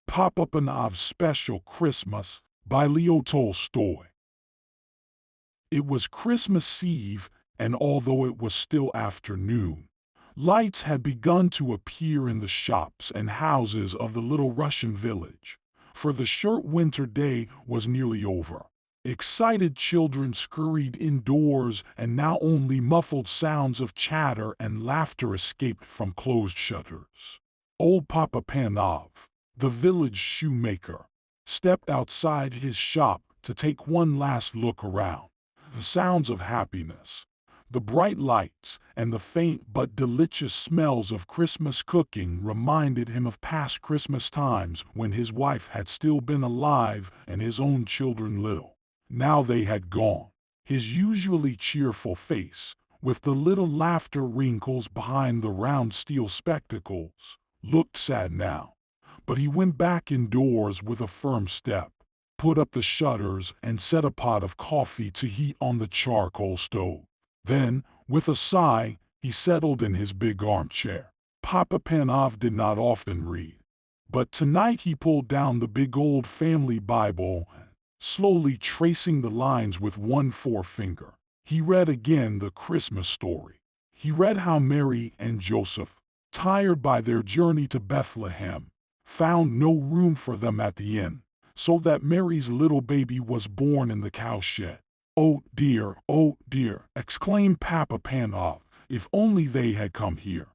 Papa Panov's Special Christmas by Leo Tolstoy. It was Christmas Eve, and although it was still afternoon, lights had begun to appear in the shops and houses of the little Russian village, for the short winter day was nearly over. Excited children scurried indoors, and now only muffled sounds of chatter and laughter escaped from closed shutters. Old Papa Panov, the village shoemaker, stepped outside his shop to take one last look around. The sounds of happiness, the bright lights, and the faint but delicious smells of Christmas cooking reminded him of past Christmas times when his wife had still been alive and his own children little. Now they had gone. His usually cheerful face, with the little laughter wrinkles behind the round steel spectacles, looked sad now. But he went back indoors with a firm step, put up the shutters, and set a pot of coffee to heat on the charcoal stove. Then, with a sigh, he settled in his big armchair. Papa Panov did not often read, but tonight he pulled down the big old family Bible, slowly tracing the lines with one forefinger. He read again the Christmas story. He read how Mary and Joseph, tired by their journey to Bethlehem, found no room for them at the inn, so that Mary's little baby was born in the cowshed. Oh dear, exclaimed Papa Panov, if only they had come here.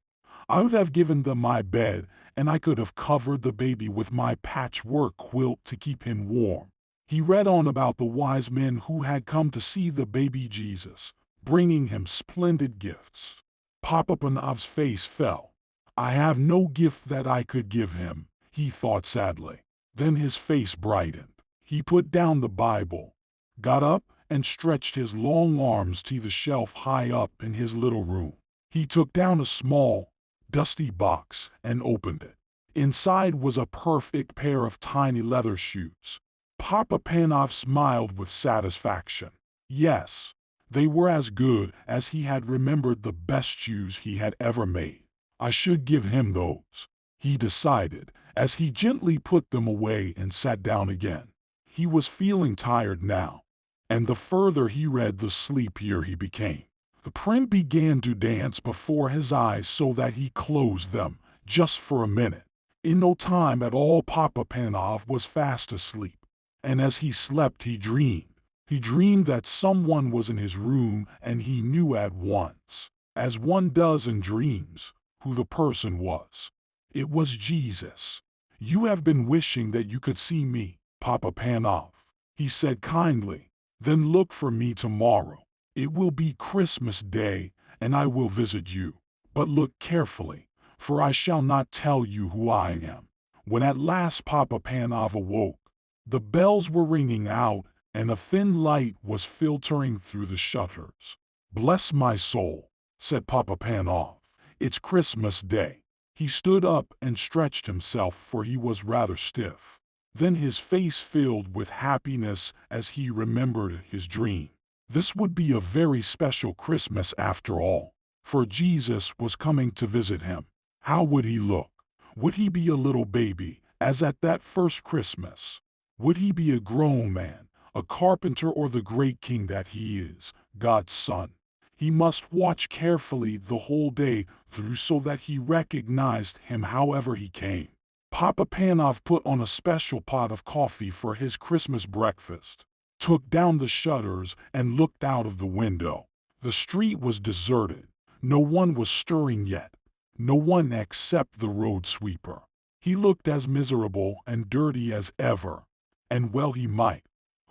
I would have given them my bed, and I could have covered the baby with my patchwork quilt to keep him warm. He read on about the wise men who had come to see the baby Jesus, bringing him splendid gifts. Papa Panov's face fell. I have no gift that I could give him, he thought sadly. Then his face brightened. He put down the Bible, got up, and stretched his long arms to the shelf high up in his little room. He took down a small, dusty box and opened it. Inside was a perfect pair of tiny leather shoes. Papa Panov smiled with satisfaction. Yes, they were as good as he had remembered the best shoes he had ever made. I should give him those, he decided, as he gently put them away and sat down again. He was feeling tired now, and the further he read the sleepier he became. The print began to dance before his eyes so that he closed them, just for a minute. In no time at all Papa Panov was fast asleep, and as he slept he dreamed. He dreamed that someone was in his room, and he knew at once, as one does in dreams, who the person was. It was Jesus. You have been wishing that you could see me, Papa Panov, he said kindly. Then look for me tomorrow. It will be Christmas Day, and I will visit you. But look carefully, for I shall not tell you who I am. When at last Papa Panov awoke, the bells were ringing out, and a thin light was filtering through the shutters. Bless my soul, said Papa Panov. It's Christmas Day. He stood up and stretched himself, for he was rather stiff. Then his face filled with happiness as he remembered his dream. This would be a very special Christmas after all, for Jesus was coming to visit him. How would he look? Would he be a little baby, as at that first Christmas? Would he be a grown man, a carpenter, or the great king that he is, God's son? He must watch carefully the whole day through so that he recognized him however he came. Papa Panov put on a special pot of coffee for his Christmas breakfast, took down the shutters, and looked out of the window. The street was deserted. No one was stirring yet. No one except the road sweeper. He looked as miserable and dirty as ever, and well he might.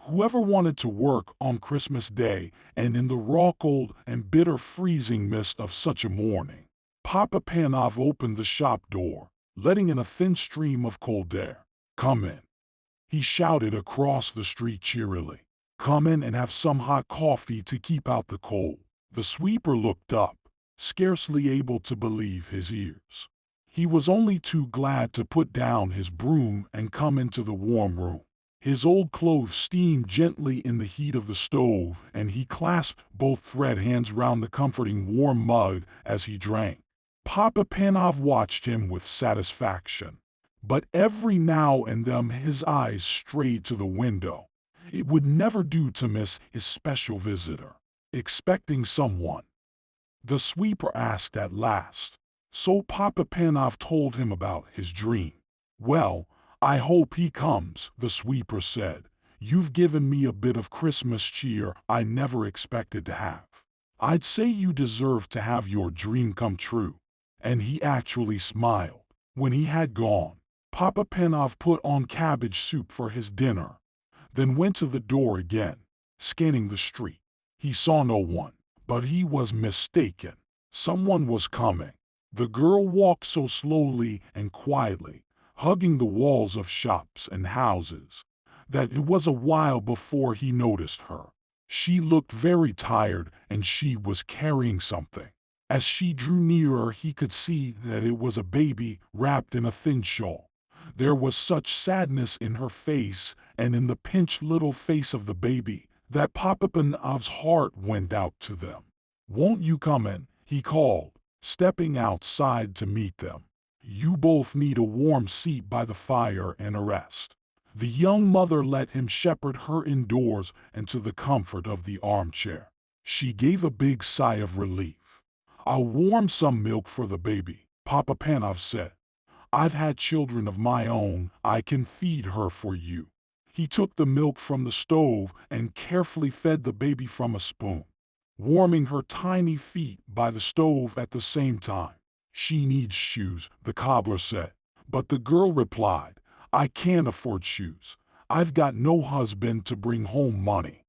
Whoever wanted to work on Christmas Day and in the raw cold and bitter freezing mist of such a morning? Papa Panov opened the shop door, letting in a thin stream of cold air. Come in, he shouted across the street cheerily. Come in and have some hot coffee to keep out the cold. The sweeper looked up, scarcely able to believe his ears. He was only too glad to put down his broom and come into the warm room. His old clothes steamed gently in the heat of the stove, and he clasped both thread hands round the comforting warm mug as he drank. Papa Panov watched him with satisfaction. But every now and then his eyes strayed to the window. It would never do to miss his special visitor. Expecting someone? The sweeper asked at last. So Papa Panov told him about his dream. Well, I hope he comes, the sweeper said. You've given me a bit of Christmas cheer I never expected to have. I'd say you deserve to have your dream come true. And he actually smiled. When he had gone, Papa Panov put on cabbage soup for his dinner, then went to the door again, scanning the street. He saw no one, but he was mistaken. Someone was coming. The girl walked so slowly and quietly, hugging the walls of shops and houses, that it was a while before he noticed her. She looked very tired and she was carrying something. As she drew nearer, he could see that it was a baby wrapped in a thin shawl. There was such sadness in her face and in the pinched little face of the baby that Papa Panov's heart went out to them. Won't you come in? He called, stepping outside to meet them. You both need a warm seat by the fire and a rest. The young mother let him shepherd her indoors and to the comfort of the armchair. She gave a big sigh of relief. I'll warm some milk for the baby, Papa Panov said. I've had children of my own, I can feed her for you. He took the milk from the stove and carefully fed the baby from a spoon, warming her tiny feet by the stove at the same time. She needs shoes, the cobbler said. But the girl replied, I can't afford shoes. I've got no husband to bring home money.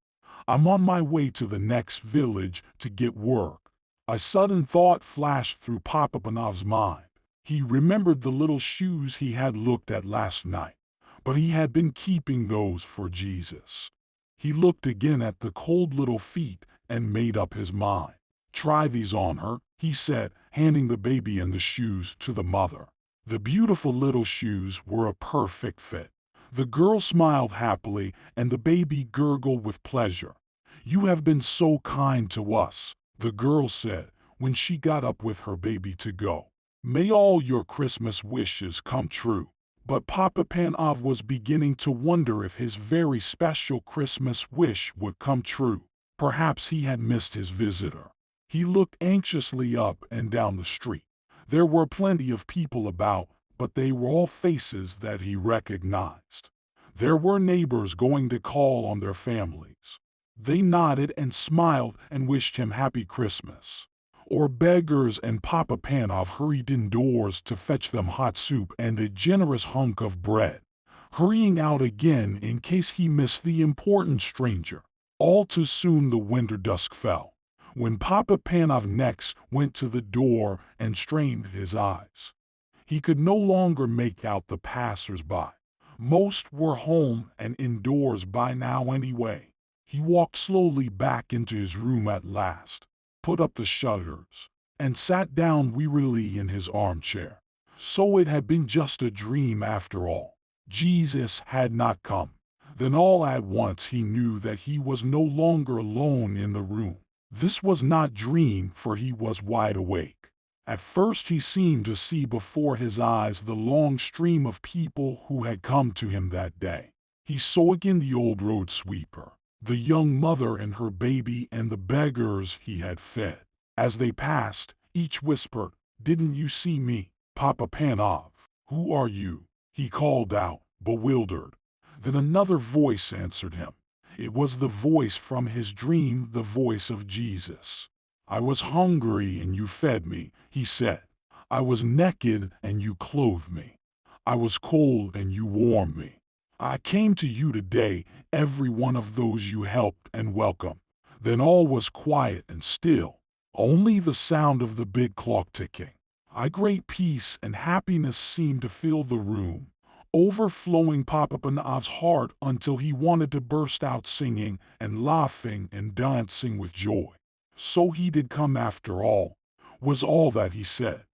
I'm on my way to the next village to get work. A sudden thought flashed through Papa Panov's mind. He remembered the little shoes he had looked at last night, but he had been keeping those for Jesus. He looked again at the cold little feet and made up his mind. Try these on her, he said, handing the baby and the shoes to the mother. The beautiful little shoes were a perfect fit. The girl smiled happily and the baby gurgled with pleasure. You have been so kind to us, the girl said when she got up with her baby to go. May all your Christmas wishes come true. But Papa Panov was beginning to wonder if his very special Christmas wish would come true. Perhaps he had missed his visitor. He looked anxiously up and down the street. There were plenty of people about, but they were all faces that he recognized. There were neighbors going to call on their families. They nodded and smiled and wished him Happy Christmas. Or beggars, and Papa Panov hurried indoors to fetch them hot soup and a generous hunk of bread, hurrying out again in case he missed the important stranger. All too soon the winter dusk fell, when Papa Panov next went to the door and strained his eyes. He could no longer make out the passers-by. Most were home and indoors by now anyway. He walked slowly back into his room at last, put up the shutters, and sat down wearily in his armchair. So it had been just a dream after all. Jesus had not come. Then all at once he knew that he was no longer alone in the room. This was not dream, for he was wide awake. At first he seemed to see before his eyes the long stream of people who had come to him that day. He saw again the old road sweeper, the young mother and her baby, and the beggars he had fed. As they passed, each whispered, Didn't you see me, Papa Panov? Who are you? He called out, bewildered. Then another voice answered him. It was the voice from his dream, the voice of Jesus. I was hungry and you fed me, he said. I was naked and you clothed me. I was cold and you warmed me. I came to you today, every one of those you helped and welcomed. Then all was quiet and still, only the sound of the big clock ticking. A great peace and happiness seemed to fill the room, overflowing Papa Panov's heart until he wanted to burst out singing and laughing and dancing with joy. So he did come after all, was all that he said.